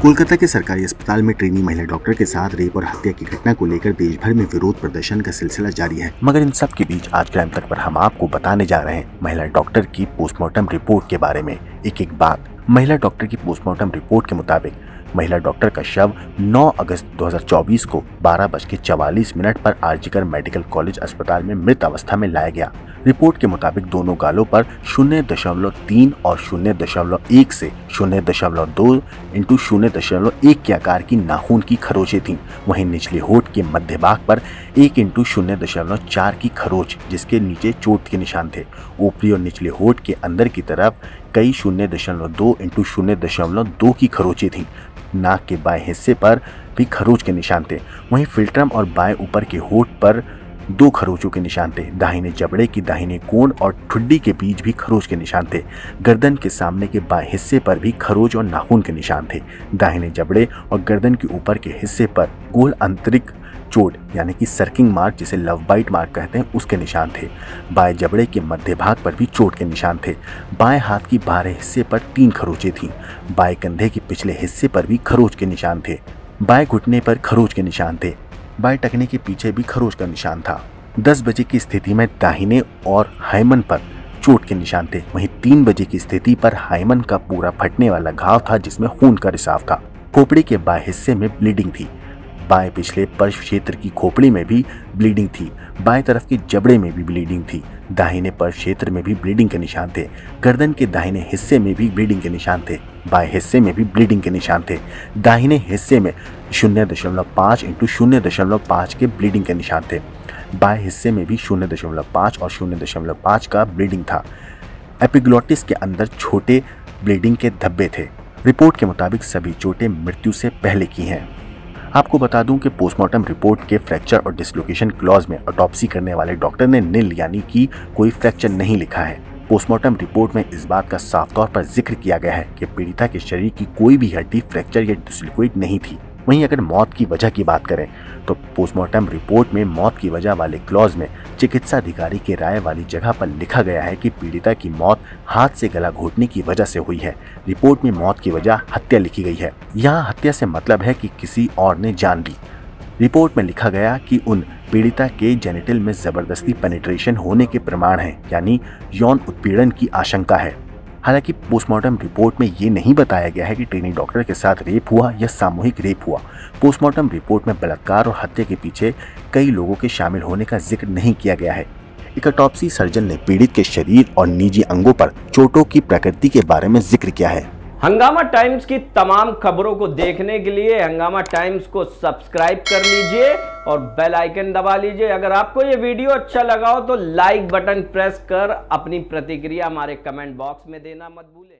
कोलकाता के सरकारी अस्पताल में ट्रेनी महिला डॉक्टर के साथ रेप और हत्या की घटना को लेकर देश भर में विरोध प्रदर्शन का सिलसिला जारी है। मगर इन सब के बीच आज क्राइम तक पर हम आपको बताने जा रहे हैं महिला डॉक्टर की पोस्टमार्टम रिपोर्ट के बारे में एक बात। महिला डॉक्टर की पोस्टमार्टम रिपोर्ट के मुताबिक महिला डॉक्टर का शव 9 अगस्त 2024 को 12:44 पर आरजीकर मेडिकल कॉलेज अस्पताल में मृत अवस्था में लाया गया। रिपोर्ट के मुताबिक दोनों गालों पर 0.3 और 0.1 से 0.2 इंटू 0.1 के आकार की नाखून की खरोंचें थीं। वहीं निचले होठ के मध्य भाग पर 1 इंटू 0.4 की खरोंच जिसके नीचे चोट के निशान थे। ऊपरी और निचले होठ के अंदर की तरफ कई 0.2 इंटू 0.2 की खरोंचें थीं। नाक के बाएं हिस्से पर भी खरोंच के निशान थे। वहीं फिल्ट्रम और बाएं ऊपर के होठ पर 2 खरोंचों के निशान थे। दाहिने जबड़े की दाहिने कोण और ठुड्डी के बीच भी खरोंच के निशान थे। गर्दन के सामने के बाएं हिस्से पर भी खरोंच और नाखून के निशान थे। दाहिने जबड़े और गर्दन के ऊपर के हिस्से पर गोल आंतरिक चोट यानी कि सर्किंग मार्क जिसे लव बाइट मार्क कहते हैं उसके निशान थे। बाएं जबड़े के मध्य भाग पर भी चोट के निशान थे। बाएं हाथ की बाहरी हिस्से पर 3 खरोंचें थीं। बाएं कंधे के पिछले हिस्से पर भी खरोंच के निशान थे। बाएं घुटने पर खरोंच के निशान थे। बाएं टखने के पीछे भी खरोंच का निशान था। 10 बजे की स्थिति में दाहिने और हाइमन पर चोट के निशान थे। वहीं 3 बजे की स्थिति पर हाइमन का पूरा फटने वाला घाव था जिसमें खून का रिसाव था। खोपड़ी के बाएं हिस्से में ब्लीडिंग थी। बाएं पिछले पर्श क्षेत्र की खोपड़ी में भी ब्लीडिंग थी। बाएं तरफ के जबड़े में भी ब्लीडिंग थी। दाहिने पर्श क्षेत्र में भी ब्लीडिंग के निशान थे। गर्दन के दाहिने हिस्से में भी ब्लीडिंग के निशान थे। बाएं हिस्से में भी ब्लीडिंग के निशान थे। दाहिने हिस्से में 0.5 इंटू 0.5 के ब्लीडिंग के निशान थे। बाएं हिस्से में भी 0.5 और 0.5 का ब्लीडिंग था। एपिग्लोटिस के अंदर छोटे ब्लीडिंग के धब्बे थे। रिपोर्ट के मुताबिक सभी चोटें मृत्यु से पहले की हैं। आपको बता दूं कि पोस्टमार्टम रिपोर्ट के फ्रैक्चर और डिसलोकेशन क्लॉज में ऑटोप्सी करने वाले डॉक्टर ने नील यानी कि कोई फ्रैक्चर नहीं लिखा है। पोस्टमार्टम रिपोर्ट में इस बात का साफ तौर पर जिक्र किया गया है कि पीड़िता के शरीर की कोई भी हड्डी फ्रैक्चर या डिसलोकेट नहीं थी। वहीं अगर मौत की वजह की बात करें तो पोस्टमार्टम रिपोर्ट में मौत की वजह वाले क्लॉज में चिकित्सा अधिकारी की राय वाली जगह पर लिखा गया है कि पीड़िता की मौत हाथ से गला घोटने की वजह से हुई है। रिपोर्ट में मौत की वजह हत्या लिखी गई है। यहाँ हत्या से मतलब है कि किसी और ने जान ली। रिपोर्ट में लिखा गया कि उन पीड़िता के जेनिटल में जबरदस्ती पेनिट्रेशन होने के प्रमाण हैं, यानी यौन उत्पीड़न की आशंका है। हालांकि पोस्टमार्टम रिपोर्ट में ये नहीं बताया गया है कि ट्रेनी डॉक्टर के साथ रेप हुआ या सामूहिक रेप हुआ। पोस्टमार्टम रिपोर्ट में बलात्कार और हत्या के पीछे कई लोगों के शामिल होने का जिक्र नहीं किया गया है। एक ऑटोप्सी सर्जन ने पीड़ित के शरीर और निजी अंगों पर चोटों की प्रकृति के बारे में जिक्र किया है। हंगामा टाइम्स की तमाम खबरों को देखने के लिए हंगामा टाइम्स को सब्सक्राइब कर लीजिए और बेल आइकन दबा लीजिए। अगर आपको ये वीडियो अच्छा लगा हो तो लाइक बटन प्रेस कर अपनी प्रतिक्रिया हमारे कमेंट बॉक्स में देना मत भूलें।